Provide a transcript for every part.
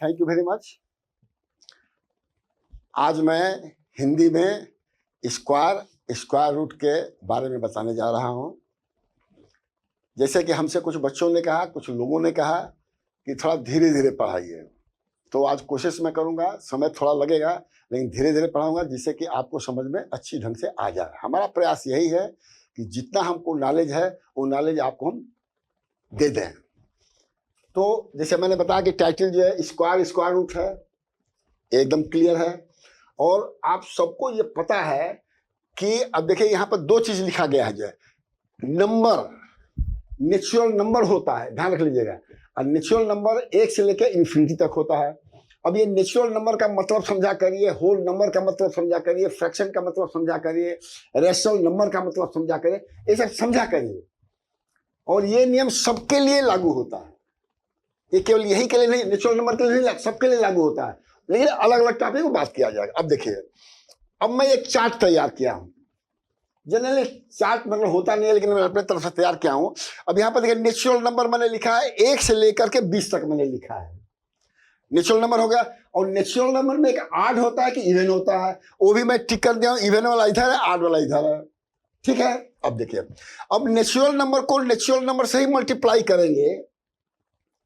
Thank you very much. आज मैं हिंदी में स्क्वायर रूट के बारे में बताने जा रहा हूँ। जैसे कि हमसे कुछ बच्चों ने कहा, कुछ लोगों ने कहा कि थोड़ा धीरे धीरे पढ़ाइए, तो आज कोशिश मैं करूँगा। समय थोड़ा लगेगा लेकिन धीरे धीरे पढ़ाऊँगा जिससे कि आपको समझ में अच्छी ढंग से आ जाए। हमारा प्रयास यही है कि जितना हमको नॉलेज है वो नॉलेज आपको हम दे दें। तो जैसे मैंने बताया कि टाइटल जो है स्क्वायर रूट है, एकदम क्लियर है। और आप सबको ये पता है कि अब देखिए यहाँ पर दो चीज लिखा गया है, जो है नंबर, नेचुरल नंबर होता है, ध्यान रख लीजिएगा। और नेचुरल नंबर 1 से लेकर इन्फिनिटी तक होता है। अब ये नेचुरल नंबर का मतलब समझा करिए, होल नंबर का मतलब समझा करिए, फ्रैक्शन का मतलब समझा करिए, रेशनल नंबर का मतलब समझा करिए, ये सब समझा करिए। और ये नियम सबके लिए लागू होता है, ये केवल यही के लिए नहीं, नेचुरल नंबर के लिए नहीं, सबके लिए लागू होता है, लेकिन अलग अलग टॉपिक को बात किया जाएगा। अब देखिए, अब मैं एक चार्ट तैयार किया हूं। जनरली चार्ट मतलब होता नहीं है, लेकिन मैं अपने तरफ से तैयार किया हूं। अब यहाँ पर देखिए नेचुरल नंबर मैंने लिखा है 1 से लेकर के 20 तक मैंने लिखा है, नेचुरल नंबर हो गया। और नेचुरल नंबर में एक आड होता है कि इवन होता है, वो भी मैं टिक कर दिया हूं। इवन वाला इधर है, आड वाला इधर है, ठीक है। अब देखिए, अब नेचुरल नंबर को नेचुरल नंबर से ही मल्टीप्लाई करेंगे,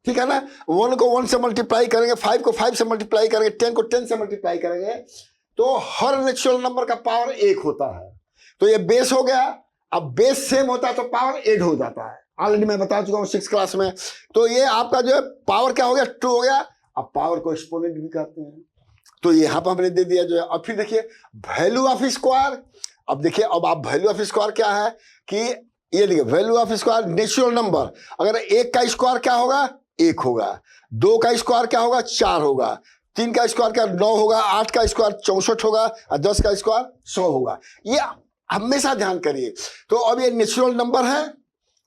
ठीक है ना। 1 को 1 से मल्टीप्लाई करेंगे, 5 को 5 से मल्टीप्लाई करेंगे, 10 को 10 से मल्टीप्लाई करेंगे, तो हर नेचुरल नंबर का पावर 1 होता है। तो ये बेस हो गया। अब बेस सेम होता है तो पावर 8 हो जाता है। ऑलरेडी मैं बता चुका हूं 6 क्लास में। तो ये आपका जो है पावर क्या हो गया, 2 हो गया। अब पावर को एक्सपोनेंट भी कहते हैं, तो यहां पर हमने दे दिया जो है। अब फिर देखिए वैल्यू ऑफ स्क्वायर। अब देखिए, अब आप वैल्यू ऑफ स्क्वायर क्या है कि ये देखिए value of square natural number, अगर 1 का स्क्वायर क्या होगा, 1 होगा। 2 का स्क्वायर क्या होगा, 4 होगा। 3 का स्क्वायर क्या 9 होगा। 8 का स्क्वायर 64 होगा और 10 का स्क्वायर 100 होगा। ये हमेशा ध्यान करिए। तो अब ये नेचुरल नंबर है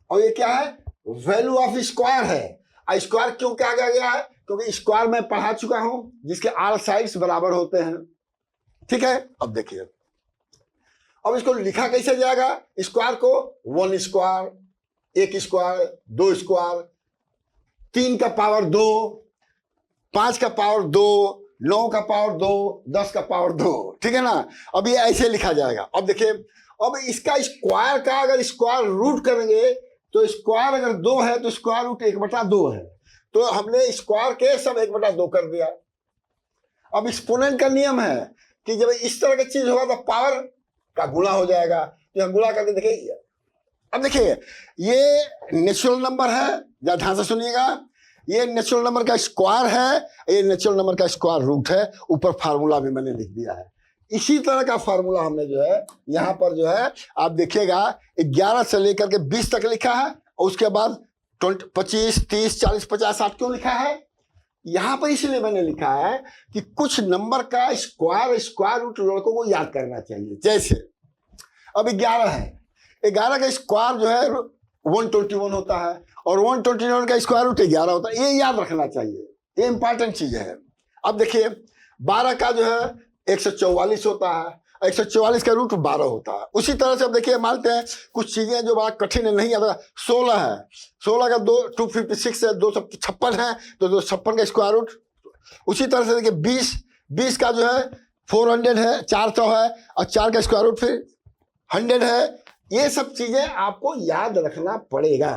और ये क्या है, वैल्यू ऑफ स्क्वायर है। स्क्वायर क्यों क्या गया है, क्योंकि स्क्वायर मैं पढ़ा चुका हूं जिसके ऑल साइड्स बराबर होते हैं, ठीक है। अब देखिए, अब इसको लिखा कैसे जाएगा, स्क्वायर को 1 स्क्वायर, 1 स्क्वायर, 2 स्क्वायर, 3 का पावर 2, 5 का पावर 2, 9 का पावर 2, 10 का पावर 2, ठीक है ना। अब ये ऐसे लिखा जाएगा। अब देखिए, अब इसका स्क्वायर का अगर स्क्वायर रूट करेंगे तो स्क्वायर अगर 2 है तो स्क्वायर रूट 1/2 है। तो हमने स्क्वायर के सब 1/2 कर दिया। अब एक्सपोनेंट का नियम है कि जब इस तरह की चीज होगा तो पावर का गुणा हो जाएगा। तो हम गुणा करके देखिए। अब देखिए, ये नेचुरल नंबर है, ध्यान से सुनिएगा। ये नेचुरल नंबर का स्क्वायर है, ये नेचुरल नंबर का स्क्वायर रूट है। ऊपर फार्मूला भी मैंने लिख दिया है। इसी तरह का फार्मूला हमने जो है यहां पर जो है आप देखिएगा 11 से लेकर के 20 तक लिखा है। और उसके बाद 25, 30, 40, 50, 60 क्यों लिखा है यहां पर, इसलिए मैंने लिखा है कि कुछ नंबर का स्क्वायर रूट लड़कों को याद करना चाहिए। जैसे अब 11 है, 11 का स्क्वायर जो है 121 होता है और 121 का स्क्वायर रूट 11 होता है। ये याद रखना चाहिए, ये इंपॉर्टेंट चीज है। अब देखिए 12 का जो है 144 होता है, 144 का रूट 12 होता है। उसी तरह से अब देखिए मानते हैं कुछ चीजें जो बड़ा कठिन नहीं आता। 16 है, 16 का 256 है, 256 है, तो 256 का स्क्वायर रूट। उसी तरह से देखिए 20 का जो है 400 है, 400 है और 4 का स्क्वायर रूट फिर 100 है। ये सब चीजें आपको याद रखना पड़ेगा।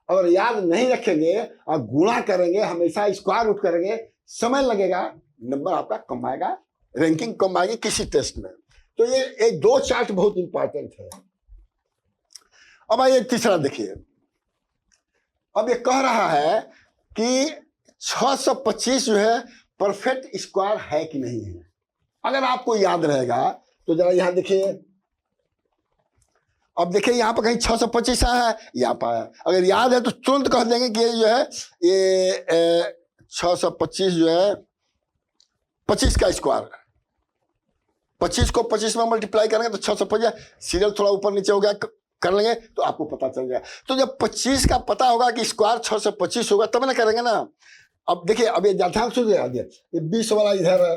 अगर याद नहीं रखेंगे और गुणा करेंगे, हमेशा स्क्वायर रूट करेंगे, समय लगेगा, नंबर आपका कम आएगा, रैंकिंग कम आएगी किसी टेस्ट में। तो ये 2 चार्ट बहुत इंपॉर्टेंट है। अब आइए तीसरा देखिए। अब ये कह रहा है कि 625 जो है परफेक्ट स्क्वायर है कि नहीं है। अगर आपको याद रहेगा तो जरा यहां देखिए। अब देखिए यहां पर कहीं 625 है, यहां पर है। अगर याद है तो तुरंत कह देंगे कि ये जो है ये 625 जो है 25 का स्क्वायर, 25 को 25 में मल्टीप्लाई करेंगे तो 625। सीरियल थोड़ा ऊपर नीचे हो गया, कर लेंगे तो आपको पता चल जाएगा। तो जब 25 का पता होगा कि स्क्वायर 625 होगा तब ना करेंगे ना। अब देखिए, अब ये ध्यान सुनिए, ये 20 वाला इधर है,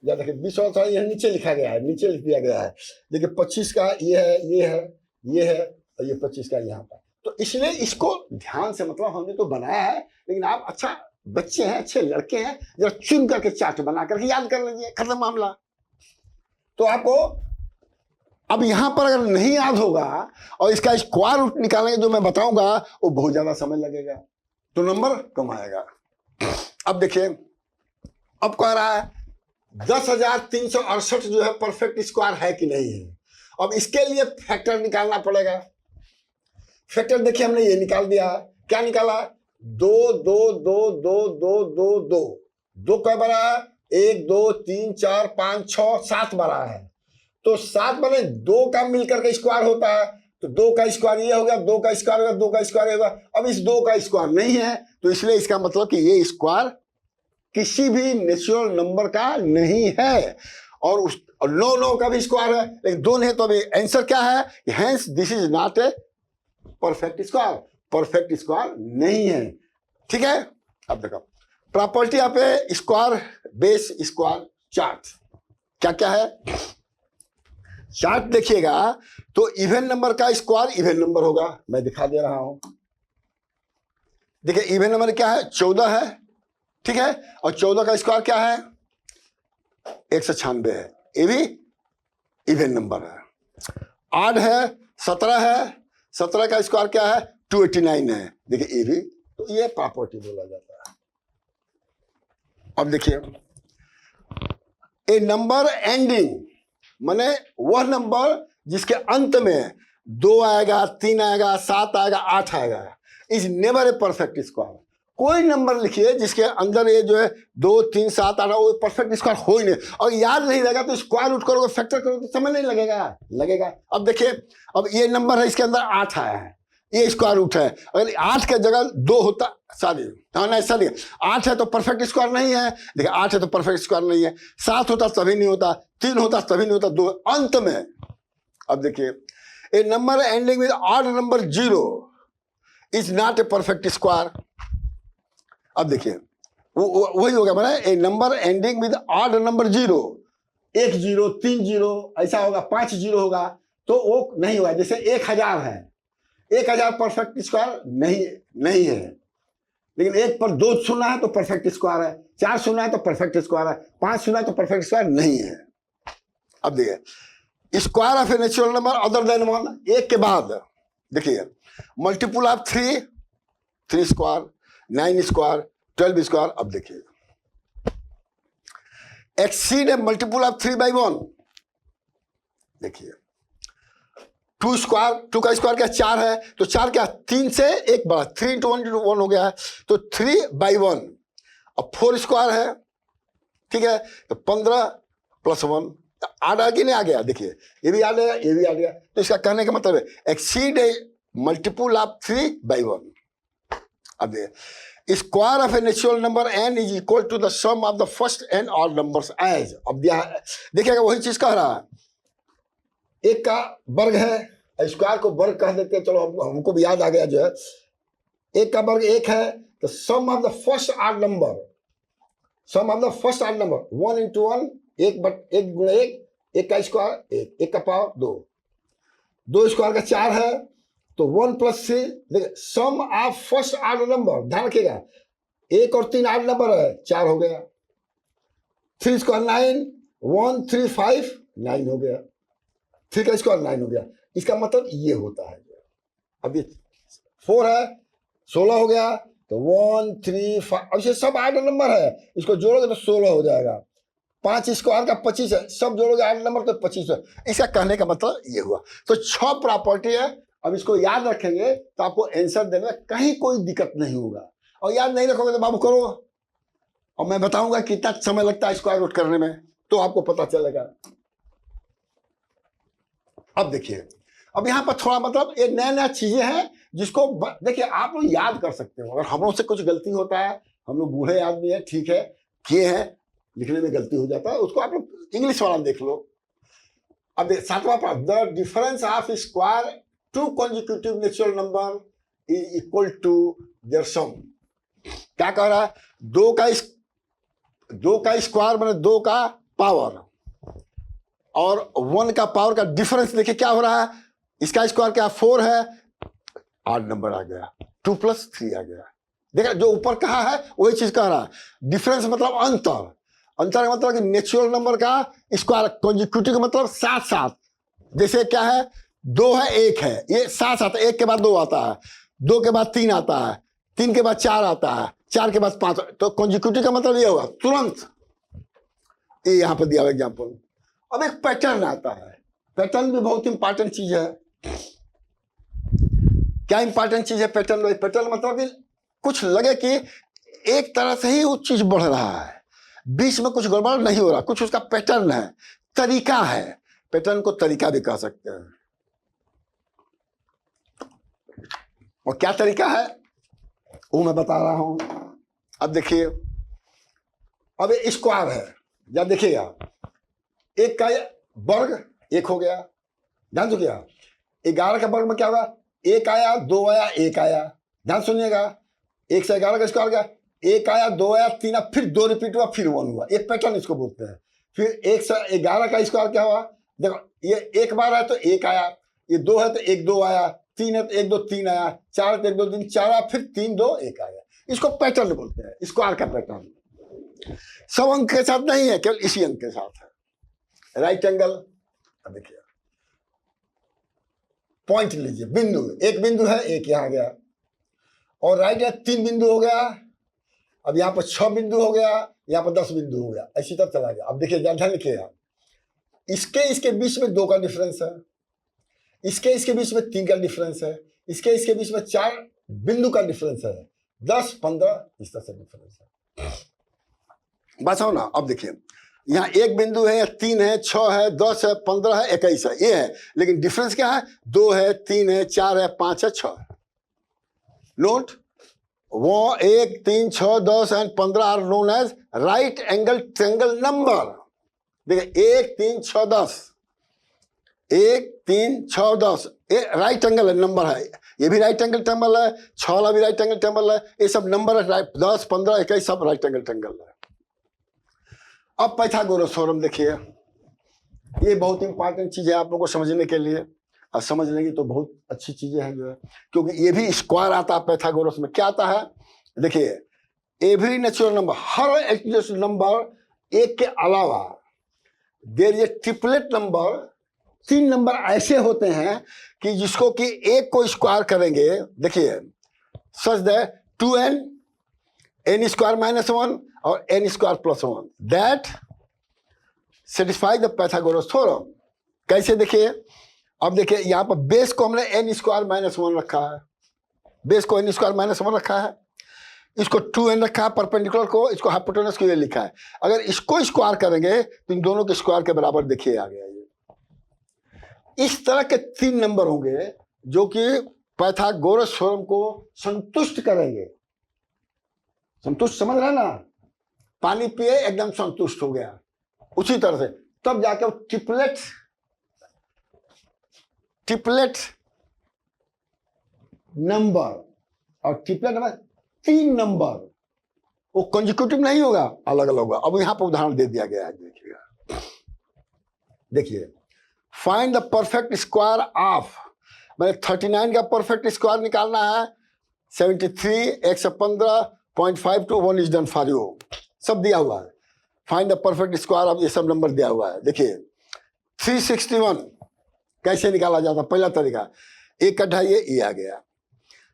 या देखिए 20 वाला थोड़ा यहाँ नीचे लिखा गया है, नीचे लिख दिया गया है। देखिए 25 का ये है, ये है, ये है और ये 25 का यहाँ पर। तो इसलिए इसको ध्यान से, मतलब हमने तो बनाया है लेकिन आप अच्छा बच्चे हैं, अच्छे लड़के हैं, जरा चुन करके चार्ट बना करके याद कर लीजिए, खत्म मामला। तो आपको अब यहां पर अगर नहीं याद होगा और इसका स्क्वायर रूट निकालेंगे जो मैं बताऊंगा, वो बहुत ज्यादा समय लगेगा, तो नंबर कम आएगा। अब देखिए, अब कह रहा है 10,368 जो है परफेक्ट स्क्वायर है कि नहीं है। अब इसके लिए फैक्टर निकालना पड़ेगा। फैक्टर देखिए हमने ये निकाल दिया। क्या निकाला? 2 2 2 2 2 2 2 2 क्या बना है? 1 2 3 4 5 6 7 बना है। तो 7 बने 2 का मिलकर के स्क्वायर होता है, तो 2 का स्क्वायर ये हो गया, 2 का स्क्वायर होगा, 2 का स्क्वायर होगा। अब इस 2 का स्क्वायर नहीं है, तो इसलिए इसका मतलब कि ये स्क्वायर किसी भी नेचुरल नंबर का नहीं है। और उस 9 का भी स्क्वायर है, लेकिन 2 नहीं है, तो अभी आंसर क्या है? Hence this is not a perfect square. Perfect square नहीं है। ठीक है, अब देखो प्रॉपर्टी यहाँ पे स्क्वायर बेस स्क्वायर चार्ट क्या क्या है। चार्ट देखिएगा तो इवन नंबर का स्क्वायर इवन नंबर होगा, मैं दिखा दे रहा हूं। देखिए इवन नंबर क्या है? 14 है, ठीक है, और 14 का स्क्वायर क्या है? 196 है, ये भी इवन नंबर है। ऑड है 17 है, 17 का स्क्वायर क्या है? 289 है। देखिए ये भी, तो ये प्रॉपर्टी बोला जाता है। अब देखिए ए नंबर एंडिंग माने वह नंबर जिसके अंत में 2 आएगा, 3 आएगा, 7 आएगा, 8 आएगा, is never a perfect square. कोई नंबर लिखिए जिसके अंदर ये जो है 2 3 7 8 वो परफेक्ट स्क्वायर हो ही नहीं। और याद नहीं रहेगा तो स्क्वायर रूट करोगे, फैक्टर करोगे तो समय नहीं लगेगा। अब देखिए, अब ये नंबर है, इसके अंदर 8 आया है, ये स्क्वायर रूट है। अगर 8 के जगह 2 होता, सॉरी नहीं सॉरी 8 है तो परफेक्ट स्क्वायर नहीं है। देखिए 8 है तो परफेक्ट स्क्वायर नहीं है। 7 होता तभी नहीं होता, 3 होता तभी नहीं होता, 2 अंत में। अब देखिए a number ending with odd number 0 is not a perfect square. अब देखिए वही होगा, माना a number ending with odd number 0, 1 0 3 0 ऐसा होगा, 5 0 होगा, तो वो नहीं होगा। जैसे 1000 है, 1000 परफेक्ट स्क्वायर नहीं है, लेकिन 1 पर 2 सुना है तो परफेक्ट स्क्वायर है, 4 सुना है तो परफेक्ट स्क्वायर है, 5 सुना है तो परफेक्ट स्क्वायर नहीं है। अब देखिए square of a natural number other than 1, 1 के बाद देखिए multiple of 3 square, 9 square, 12 square. अब देखिए एक्सीड ए मल्टीपल ऑफ 3/1। देखिए 2 स्क्वायर, 2 का स्क्वायर क्या? 4 है, तो 4 क्या? 3 से 1 बढ़ा, 3 × 1 हो गया है, तो 3/1। अब 4 स्क्वायर है, ठीक है, तो 15 + 1 आठ आगे नहीं आ गया। देखिए ये भी आ गया, ये भी आ गया। तो इसका कहने का मतलब है एक्सीड ए मल्टीपल ऑफ 3/1। अब देखिए square of a natural number n is equal to the sum of the first n odd numbers as. अब देखिएगा वही चीज कह रहा है, 1 का वर्ग है, स्क्वायर को वर्ग कह देते हैं, चलो हमको भी याद आ गया जो है। 1 का वर्ग 1 है, तो sum of the first odd number, sum of the first odd number 1 × 1, 1 × 1, 1 का स्क्वायर 1, 1 का पावर 2, 2 स्क्वायर का 4 है, तो 1 + 3। देखिए सम ऑफ फर्स्ट ऑड नंबर, ध्यान रखिएगा 1 और 3 ऑड नंबर है, 4 हो गया। 3 स्क्वायर 9, 1 3 5 9 हो गया, 3 का स्क्वायर 9 हो गया। इसका मतलब ये होता है। अब ये 4 है, 16 हो गया, तो 1 3 5, अब ये सब ऑड नंबर है, इसको जोड़ोगे तो 16 हो जाएगा। 5 स्क्वायर का 25 है, सब जोड़ोगे ऑड नंबर तो 25 है। इसका कहने का मतलब ये हुआ। तो 6 प्रॉपर्टी है। अब इसको याद रखेंगे तो आपको आंसर देने में कहीं कोई दिक्कत नहीं होगा। और याद नहीं रखोगे तो बाबू करो, और मैं बताऊंगा कितना समय लगता है स्क्वायर रूट करने में, तो आपको पता चलेगा। अब देखिए, अब यहाँ पर थोड़ा मतलब एक नया चीजें हैं जिसको देखिए आप लोग याद कर सकते हो। अगर हम लोग से कुछ गलती होता है, हम लोग बूढ़े आदमी है, ठीक है, किए हैं, लिखने में गलती हो जाता है, उसको आप लोग इंग्लिश वाला देख लो। अब 7वां part, the difference of square 2 consecutive natural number is equal to their sum। क्या कह रहा है? 2 का स्क्वायर माने 2 का पावर और 1 का पावर का डिफरेंस देखिए क्या हो रहा है। इसका स्क्वायर क्या 4 है, ऑड नंबर आ गया, 2 + 3 आ गया, देखा, जो ऊपर कहा है वही चीज कह रहा है। डिफरेंस मतलब अंतर, अंतर का मतलब कि नेचुरल नंबर का स्क्वायर, कॉन्जिक्यूटिव का मतलब साथ साथ। जैसे क्या है, 2 है 1 है, ये साथ साथ, 1 के बाद 2 आता है, 2 के बाद 3 आता है, 3 के बाद 4 आता है, 4 के बाद 5, तो कॉन्जिक्यूटिव का मतलब ये होगा तुरंत। ये यहां पर दिया हुआ एग्जाम्पल। अब एक पैटर्न आता है, पैटर्न भी बहुत इंपॉर्टेंट चीज है। क्या इंपॉर्टेंट चीज है पैटर्न? पैटर्न मतलब कि कुछ लगे कि एक तरह से ही वो चीज बढ़ रहा है, बीच में कुछ गड़बड़ नहीं हो रहा, कुछ उसका पैटर्न है, तरीका है। पैटर्न को तरीका भी कह सकते हैं। और क्या तरीका है वो मैं बता रहा हूं। अब देखिए, अब ये स्क्वायर है, जब देखिएगा 1 का वर्ग 1 हो गया, ध्यान से क्या, 11 का वर्ग में क्या होगा, 1 आया 2 आया 1 आया, ध्यान सुनिएगा, 1 से 11 का स्क्वायर गया, 1 आया 2 आया 3 आया, फिर 2 रिपीट हुआ, फिर 1 हुआ, एक पैटर्न इसको बोलते हैं। फिर 1 से 11 का स्क्वायर क्या हुआ, देखो ये 1 बार है तो 1 आया, ये 2 है तो 1 2 आया, 3 है तो 1 2 3 आया, 4 है तो 1 2 3 4 आया, फिर 3 2 1 आया। इसको पैटर्न बोलते हैं, स्क्वायर का पैटर्न। सब अंक के साथ नहीं है, केवल इसी अंक के साथ है। राइट एंगल, देखिए पॉइंट लीजिए, बिंदु, एक बिंदु है, एक यहां गया, और राइट है 3 बिंदु हो गया, अब यहां पर 6 बिंदु हो गया, यहां पर 10 बिंदु हो गया, ऐसी तरह चला गया। अब देखिए ध्यान लिखिएगा, इसके बीच में 2 का डिफरेंस है, इसके बीच में 3 का डिफरेंस है, इसके बीच में 4 बिंदु का डिफरेंस है, 10 15 इस तरह से डिफरेंस है। बस हो ना। अब देखिए यहाँ 1 बिंदु है, 3 है, 6 है, 10 है, 15 है, 21 है, ये है, लेकिन डिफरेंस क्या है, 2 है, 3 है, 4 है, 5 है, 6 है। नोट, वो 1 3 6 10 and 15 are known as right angle triangle number. देखिए 1 3 6 10, 1 3 6 10, ये राइट एंगल है, नंबर है, ये भी राइट एंगल ट्रायंगल है, 6 वाला भी राइट एंगल ट्रायंगल है, ये सब नंबर है, 10 15 21 सब राइट एंगल ट्रायंगल है। अब पाइथागोरस थ्योरम देखिए, ये बहुत इंपॉर्टेंट चीज है आप लोगों को समझने के लिए, और समझ लेंगे तो बहुत अच्छी चीजें हैं जो है, क्योंकि ये भी स्क्वायर आता है पाइथागोरस में। क्या आता है, देखिए एवरी नेचुरल नंबर, हर एक नंबर एक के अलावा there is a triplet number, 3 number ऐसे होते हैं कि जिसको कि एक को स्क्वायर करेंगे, देखिए such that 2n n square minus 1 और n square plus 1 that satisfy the Pythagoras theorem. कैसे, देखिए अब देखिए यहाँ पर बेस को हमने n स्क्वायर माइनस 1 रखा है, बेस को n स्क्वायर माइनस 1 रखा है, इसको 2n रखा है, परपेंडिकुलर को, इसको हाइपोटेनस को ये लिखा है। अगर इसको स्क्वायर करेंगे तो इन दोनों के स्क्वायर के बराबर, देखिए आ गया ये। इस तरह के 3 नंबर होंगे जो कि पाइथागोरस थ्योरम को संतुष्ट करेंगे। संतुष्ट समझ रहे ना, पानी पिए एकदम संतुष्ट हो गया, उसी तरह से तब जाके ट्रिपलेट नंबर, और ट्रिपलेट नंबर 3 नंबर, वो कंसेक्यूटिव नहीं होगा, अलग अलग होगा। अब यहां पर उदाहरण दे दिया गया है, देखिएगा, देखिए find the perfect square of, मैंने 39 का परफेक्ट स्क्वायर निकालना है, 73 115.5 to 1 is done for you, सब दिया हुआ है। Find the perfect square of, ये सब नंबर दिया हुआ है। देखिए 361 कैसे निकाला जाता, पहला तरीका, 1 घटाइए, ये आ गया,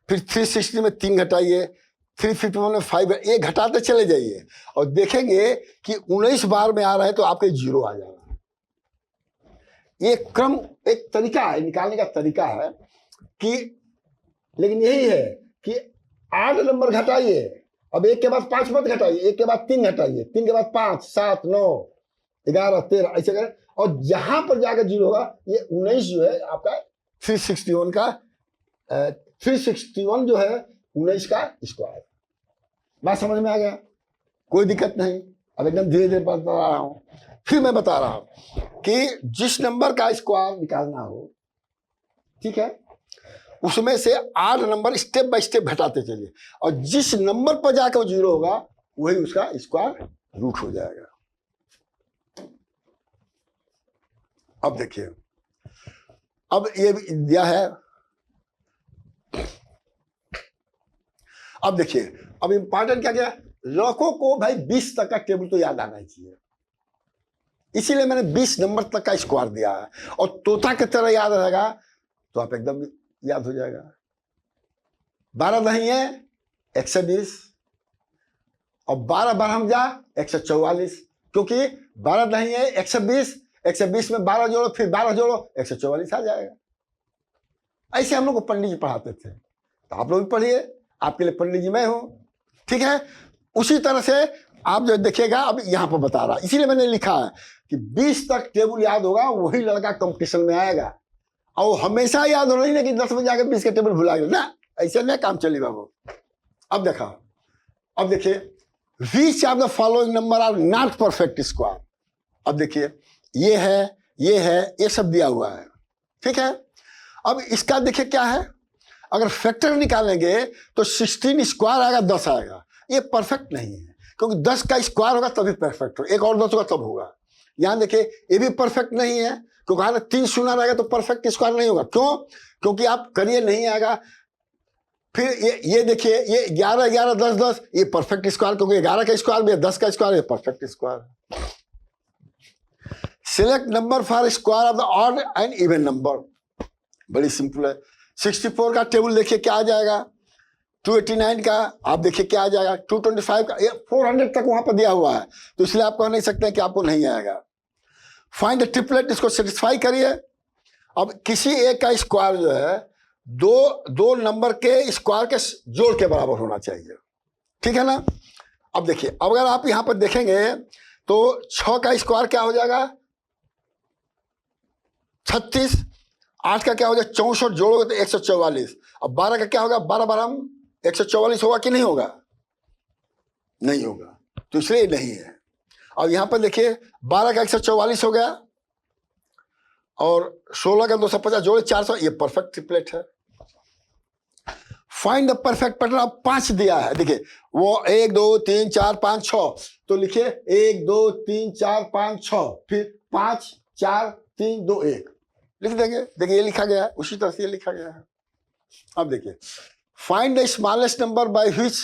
फिर 360 में 3 घटाइए, 351 में 5, ये घटाते चले जाइए और देखेंगे कि 19 बार में आ रहा है तो आपके 0 आ जाएगा। ये क्रम एक तरीका है, निकालने का तरीका है कि, लेकिन यही है कि 8 नंबर घटाइए, अब 1 के बाद 5 मत घटाइए, 1 के बाद 3 घटाइए, 3 के बाद 5 7 9 11 13 ऐसे करें, और जहां पर जाकर 0 होगा, ये 19 जो है आपका 361 का 361 जो है 19 का स्क्वायर। बात समझ में आ गया, कोई दिक्कत नहीं। अब एकदम धीरे धीरे बता रहा हूं, फिर मैं बता रहा हूं कि जिस नंबर का स्क्वायर निकालना हो, ठीक है, उसमें से 8 नंबर स्टेप बाय स्टेप घटाते चलिए, और जिस नंबर पर जाकर 0 होगा वही उसका स्क्वायर रूट हो जाएगा। अब देखिए, अब ये दिया है, अब देखिए अब इंपॉर्टेंट क्या क्या, लड़कों को भाई 20 तक का टेबल तो याद आना ही चाहिए, इसीलिए मैंने 20 नंबर तक का स्क्वायर दिया है, और तोता की तरह याद रहेगा तो आप एकदम याद हो जाएगा। 12 नहीं है 120, और 12 बार हम जा 144, क्योंकि 12 नहीं है 120, 120 में 12 जोड़ो, फिर 12 जोड़ो, 144 आ जाएगा। ऐसे हम लोग को पंडित जी पढ़ाते थे, तो आप लोग भी पढ़िए, आपके लिए पंडित जी मैं हूं, ठीक है। उसी तरह से आप जो देखिएगा, अब यहां पर बता रहा, इसीलिए मैंने लिखा है कि 20 तक टेबल याद होगा वही लड़का कंपटीशन में आएगा, और हमेशा याद होना ही नहीं कि 10 बजे आकर 20 का टेबल भुला गया ना, ऐसे नहीं काम चलेगा वो। अब देखा, अब देखिए, which of the following number are not perfect square. अब देखिए, ये है, ये है, ये सब दिया हुआ है, ठीक है। अब इसका देखिए क्या है, अगर फैक्टर निकालेंगे तो 16 स्क्वायर आएगा, 10 आएगा, ये परफेक्ट नहीं है, क्योंकि 10 का स्क्वायर होगा तभी परफेक्ट हो, एक और 10 होगा तब होगा। यहां देखिए, ये भी परफेक्ट नहीं है, क्योंकि अगर 3 शून्य रहेगा तो परफेक्ट स्क्वायर नहीं होगा। क्यों? क्योंकि आप करिए नहीं आएगा। फिर ये देखिए, ये 11 11 10 10, ये परफेक्ट स्क्वायर, क्योंकि 11 का स्क्वायर भी है, 10 का स्क्वायर, ये perfect square. Select number for square of the odd and even number, बड़ी सिंपल है। 64 का टेबल देखिए क्या आ जाएगा, 289 का आप देखिए क्या आ जाएगा, 225 का, 400 तक वहां पर दिया हुआ है, तो इसलिए आप कह नहीं सकते कि आपको नहीं आएगा। फाइंड द ट्रिपलेट, इसको सेटिस्फाई करिए। अब किसी एक का स्क्वायर जो है दो नंबर के स्क्वायर के जोड़ के बराबर होना चाहिए, ठीक है ना। अब देखिए, अगर आप यहां पर देखेंगे तो 6 का स्क्वायर क्या हो जाएगा, 36, 8 का क्या हो जाएगा, 64 जोड़ोगे तो 144, अब 12 का क्या होगा, 12 बार हम 144 होगा कि नहीं होगा, नहीं होगा, तो इसलिए नहीं है। अब यहां पर देखिए, 12 का 144 हो गया, और 16 का 250 जोड़े 400, ये परफेक्ट ट्रिपलेट है। फाइंड द परफेक्ट पैटर्न, अब 5 दिया है, देखिए वो 1 2 3 4 5 6, तो लिखिए 1 2 3 4 5 6, फिर 5 4 3 2 1 लिख देंगे। देखिए ये लिखा गया है, उसी तरह से ये लिखा गया है। अब देखिए, find the smallest number by which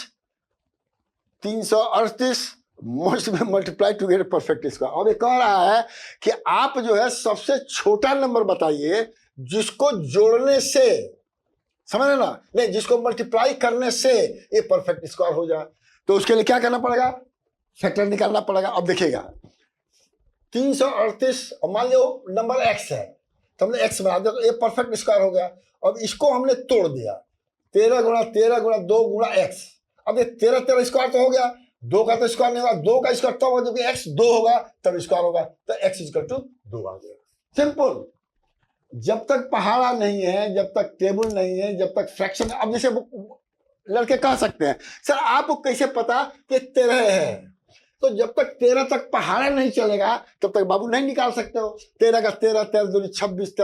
338 must be multiply to get perfect square. अब ये कह रहा है कि आप जो है सबसे छोटा नंबर बताइए जिसको जोड़ने से, समझ रहे ना, नहीं जिसको मल्टीप्लाई करने से ये परफेक्ट स्क्वायर हो जाए। तो उसके लिए क्या करना पड़ेगा, फैक्टर निकालना पड़ेगा। अब देखिएगा 338, मान लो नंबर x है, तो हमने x बना दिया, तो ये परफेक्ट स्क्वायर हो गया। अब इसको हमने तोड़ दिया, 13 गुणा 13 गुणा 2 गुणा x। अब ये 13 13 स्क्वायर तो हो गया, 2 का तो स्क्वायर नहीं होगा, 2 का स्क्वायर तब होगा जब x 2 होगा तब स्क्वायर होगा, तो x इक्वल टू 2 आ गया। सिंपल। जब तक पहाड़ा नहीं है, जब तक टेबल नहीं है, जब तक फ्रैक्शन, अब जैसे लड़के कह सकते हैं सर आपको कैसे पता कि 13 है, तो जब तक 13 तक पहाड़ा नहीं चलेगा तब तक बाबू नहीं निकाल सकते हो। 13 का 13, 13 दूनी 26,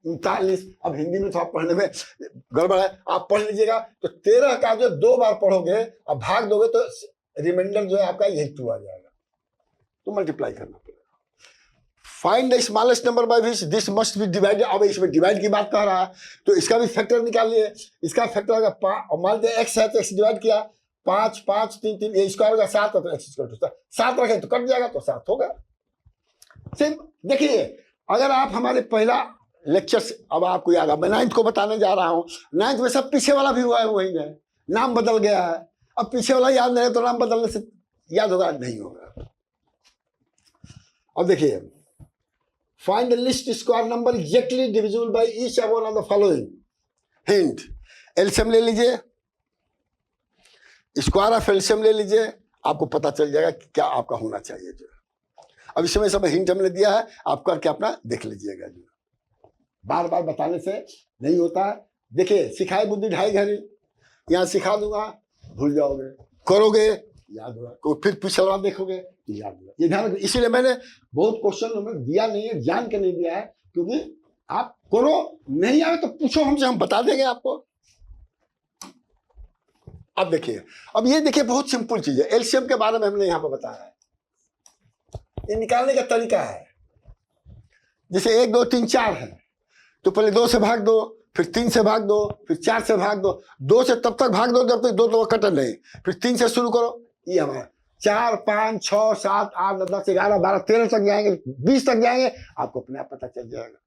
39। अब हिंदी में तो आप पढ़ने में गड़बड़ है, आप पढ़ लीजिएगा। तो 13 का जो 2 बार पढ़ोगे अब भाग दोगे तो रिमाइंडर जो है आपका यही 2 आ जाएगा, तो मल्टीप्लाई करना पड़ेगा। Find the smallest number by which this must be divided. अब इसमें डिवाइड की बात कर रहा है, तो इसका भी फैक्टर निकालिए। इसका फैक्टर अगर मान लीजिए x है तो x डिवाइड किया, 5 5 3 3, ये स्क्वायर होगा 7, तो x इक्वल टू 7 रखें तो कट जाएगा, तो 7 होगा। देखिए अगर आप हमारे पहला लेक्चर से, अब आपको याद है मैं 9th को बताने जा रहा हूँ, 9th में सब पीछे वाला भी हुआ है, वही है, नाम बदल गया है। अब पीछे वाला याद नहीं है तो नाम बदलने से याद होगा नहीं होगा। अब देखिए, find the list square number exactly divisible by each one of the following. Hint, LCM ले लीजिए, स्क्वायर ऑफ एलसीएम ले लीजिए, आपको पता चल जाएगा कि क्या आपका होना चाहिए। जो अब इसमें सब हिंट हमने दिया है, आप करके अपना देख लीजिएगा। जो बार बार बताने से नहीं होता है। देखिए सिखाई बुद्धि ढाई घड़ी, यहाँ सिखा दूंगा भूल जाओगे, करोगे याद होगा, तो फिर पिछला देखोगे तो याद होगा। ये ध्यान रखो, इसीलिए मैंने बहुत क्वेश्चन हमें दिया नहीं है, जान के नहीं दिया है, क्योंकि आप करो, नहीं आए तो पूछो हमसे, हम बता देंगे आपको। अब देखिए, अब ये देखिए बहुत सिंपल चीज है, एलसीएम के बारे में हमने यहाँ पर बताया है। ये निकालने का तरीका है, जैसे 1 2 3 4 है तो पहले 2 से भाग दो, फिर 3 से भाग दो, फिर 4 से भाग दो, 2 से तब तक भाग दो जब तक 2 तो कटल नहीं, फिर 3 से शुरू करो। ये हमारा 4 5 6 7 8 9 10 11 12 13 तक जाएंगे, 20 तक जाएंगे, आपको अपने आप पता चल जाएगा।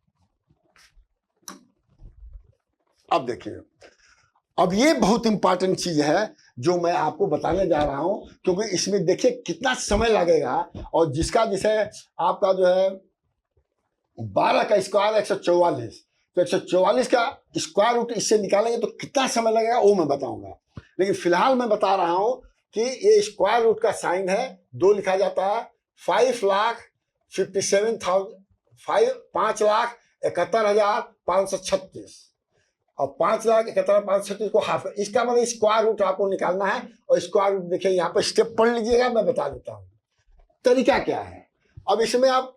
अब देखिए, अब ये बहुत इंपॉर्टेंट चीज है जो मैं आपको बताने जा रहा हूं, क्योंकि इसमें देखिए कितना समय लगेगा, और जिसका जैसे आपका जो है 12 का स्क्वायर 144, तो 144 का स्क्वायर रूट इससे निकालेंगे तो कितना समय लगेगा वो मैं बताऊंगा। लेकिन फिलहाल मैं बता रहा हूं कि ये स्क्वायर रूट का साइन है 2 लिखा जाता है 5,71,536 और 5,71,536 को हाफ, इसका मतलब स्क्वायर रूट आपको निकालना है। और स्क्वायर रूट देखिए यहाँ पर स्टेप पढ़ लीजिएगा, मैं बता देता हूँ तरीका क्या है। अब इसमें आप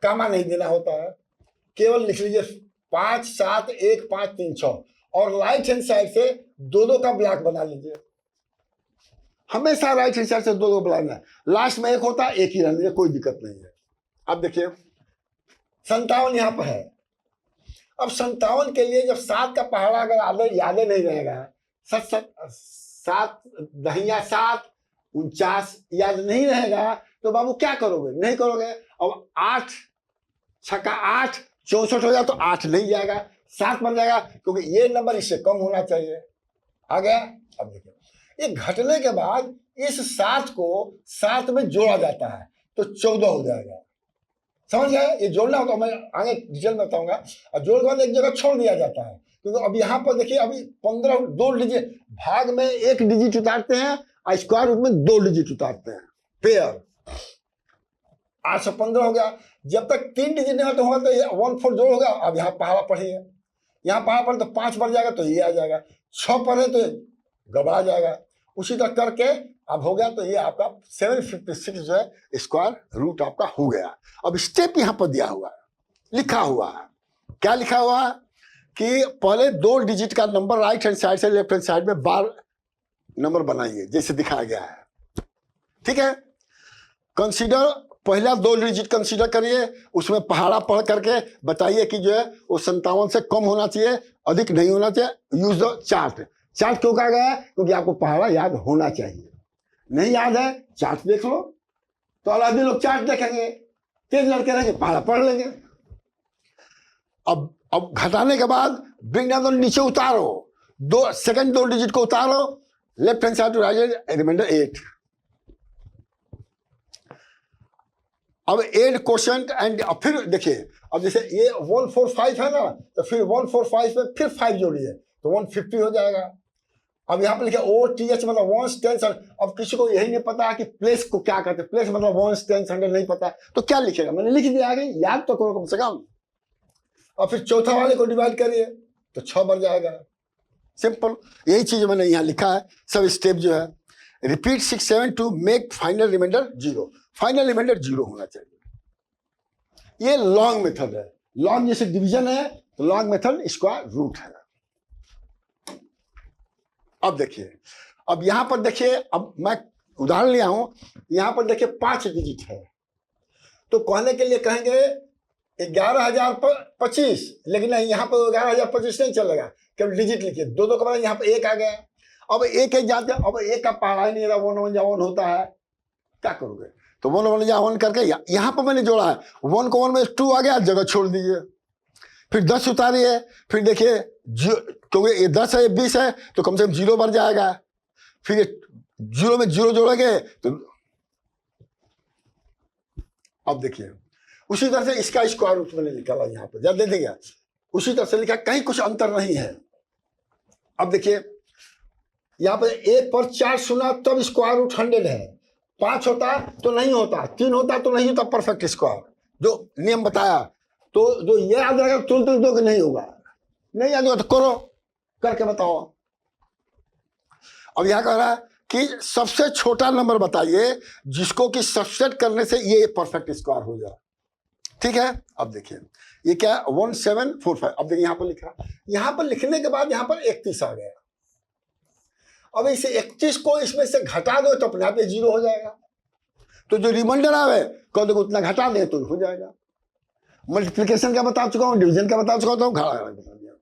कामा नहीं देना होता है, केवल लिख लीजिए 5 7 1 5 3 6 और राइट हैंड साइड से 2 का ब्लॉक बना लीजिए। हमेशा राइट हैंड साइड से 2 ब्लॉक है, लास्ट में 1 होता है, 1 ही रहने दीजिए, कोई दिक्कत नहीं है। अब देखिए 57 यहाँ पर है। अब 57 के लिए जब 7 का पहाड़ा अगर याद नहीं रहेगा, 7 दहिया 7 49 याद नहीं रहेगा तो बाबू क्या करोगे, नहीं करोगे। अब 8 छक्का 8 64 हो जाए तो 8 नहीं जाएगा, 7 बन जाएगा, क्योंकि ये नंबर इससे कम होना चाहिए। आ गया। अब देखिए ये घटने के बाद इस 7 को 7 में जोड़ा जाता है तो 14 हो जाएगा। समझ गए, ये जोड़ना होगा, मैं आगे डिटेल में बताऊंगा। और जोड़ के बाद एक जगह छोड़ दिया जाता है, क्योंकि अब यहाँ पर देखिए अभी 15 2 डिजिट भाग में 1 डिजिट उतारते हैं और स्क्वायर रूट में 2 डिजिट उतारते हैं, पेयर 815 हो गया। जब तक 3 डिजिट नहीं होता होगा तो 1 4 जोड़ होगा। अब यहाँ पहाड़ा पढ़िए, यहाँ पहाड़ा पढ़े तो 5 बढ़ जाएगा तो ये आ जाएगा, 6 पढ़े तो गबड़ा जाएगा। उसी तरह करके अब हो गया, तो ये आपका 756 जो है स्क्वायर रूट आपका हो गया। अब स्टेप यहाँ पर दिया हुआ है, लिखा हुआ है, क्या लिखा हुआ है कि पहले 2 डिजिट का नंबर राइट हैंड साइड से लेफ्ट हैंड साइड में बार नंबर बनाइए जैसे दिखाया गया है। ठीक है, कंसीडर पहला 2 डिजिट कंसीडर करिए, उसमें पहाड़ा पढ़ करके बताइए कि जो है वो 57 से कम होना चाहिए, अधिक नहीं होना चाहिए। Use the chart. चार्ट क्यों कहा गया है, क्योंकि आपको पहाड़ा याद होना चाहिए। नहीं याद है चार्ट देख लो, तो आधे लोग चार्ट देखेंगे, तेज लड़के रहेंगे पहाड़ा पढ़ लेंगे। अब घटाने के बाद ब्रिंग डाउन, नीचे उतारो, सेकंड 2 डिजिट को उतारो, left hand side to right reminder 8। अब एड क्वोशंट एंड फिर देखिए, अब जैसे ये 145 है ना, तो फिर 145 में फिर 5 जोड़िए तो 150 हो जाएगा। अब यहाँ पे लिखा OTH मतलब 1 10 100। अब किसी को यही नहीं पता कि प्लेस को क्या कहते हैं, प्लेस मतलब 1 10 100 नहीं पता, तो क्या लिखेगा, मैंने लिख दिया आगे, याद तो करो कम से कम। और फिर चौथा वाले को डिवाइड करिए तो 6 बढ़ जाएगा। सिंपल, यही चीज मैंने यहाँ लिखा है। सब स्टेप जो है, repeat 6 7 to make final reminder 0। Final reminder 0 होना चाहिए। ये लॉन्ग मेथड है। लॉन्ग जैसे डिवीजन है तो लॉन्ग मेथड स्क्वायर रूट है। अब देखिए, अब यहां पर देखिए, अब मैं उदाहरण लिया हूं, यहां पर देखिए 5 डिजिट है, तो कहने के लिए कहेंगे 11,025, लेकिन नहीं, यहाँ पर 11,025 नहीं चलेगा, केवल डिजिट लिखिए। 2 का बाद यहाँ पर 1 आ गया। अब 1 जाते, अब 1 का पहाड़ा ही नहीं रहा, 1 1 1 होता है, क्या करोगे, तो 1 1 1 करके यहाँ पर मैंने जोड़ा है, 1 को 1 में 2 आ गया, जगह छोड़ दीजिए। फिर 10 उतारिए, फिर देखिए क्योंकि ये 10 है, ये 20 है, तो कम से कम 0 बढ़ जाएगा। फिर 0 में 0 जोड़ेंगे तो अब देखिए उसी तरह से इसका स्क्वायर रूट मैंने निकाला यहाँ पर, जब दे देंगे उसी तरह से लिखा, कहीं कुछ अंतर नहीं है। अब देखिए यहाँ पर 1 पर 4 सुना तब स्क्वायर रूट 100 है, 5 होता तो नहीं होता, 3 होता तो नहीं होता परफेक्ट स्क्वायर, जो नियम बताया। तो जो ये याद रहेगा तुरंत दो कि नहीं होगा, नहीं याद होगा तो करो, करके बताओ। अब यहां कह रहा है कि सबसे छोटा नंबर बताइए जिसको कि सबसेट करने से ये परफेक्ट स्क्वायर हो जाए। ठीक है, अब देखिए ये क्या है, 1745। अब देखिए यहां पर लिखा, यहां पर लिखने के बाद यहां पर 31 आ गया। अब इसे 31 को इसमें से घटा दो तो अपने आप 0 हो जाएगा। तो जो रिमाइंडर आवे कह दो उतना घटा दे तो हो जाएगा। मल्टीप्लिकेशन का बता चुका हूँ, डिवीजन का बता चुका हूँ, घड़ा बता दिया।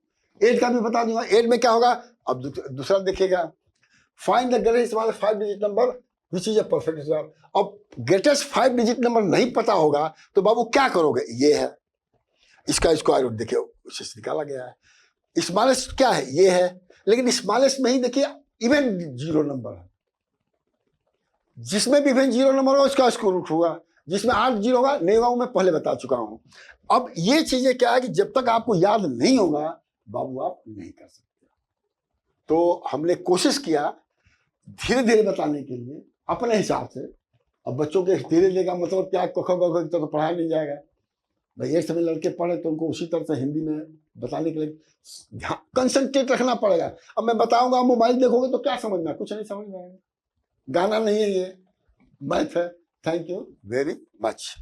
8 का भी बता दूंगा। 8 में क्या होगा, अब दूसरा देखिएगा, find the greatest smallest 5 digit number which is a perfect square. अब ग्रेटेस्ट 5 डिजिट नंबर नहीं पता होगा तो बाबू क्या करोगे, ये है, इसका स्क्वायर रूट देखिए उसे निकाला गया है। स्मॉलेस्ट क्या है, ये है, लेकिन स्मॉलेस्ट में ही देखिए इवन 0 नंबर है, जिसमें भी इवन 0 नंबर होगा उसका स्क्वायर रूट होगा, जिसमें 8 0 होगा नहीं होगा, मैं पहले बता चुका हूं। अब ये चीजें क्या है कि जब तक आपको याद नहीं होगा बाबू आप नहीं कर सकते। तो हमने कोशिश किया धीरे धीरे बताने के लिए अपने हिसाब से। अब बच्चों के धीरे धीरे का मतलब क्या, क ख ग घ तो पढ़ाया नहीं जाएगा भाई। एक समय लड़के पढ़े तो उनको उसी तरह से हिंदी में बताने के लिए कंसंट्रेट रखना पड़ेगा। अब मैं बताऊंगा मोबाइल देखोगे तो क्या समझना, कुछ नहीं समझ में आएगा। गाना नहीं है ये, मैथ है। Thank you very much.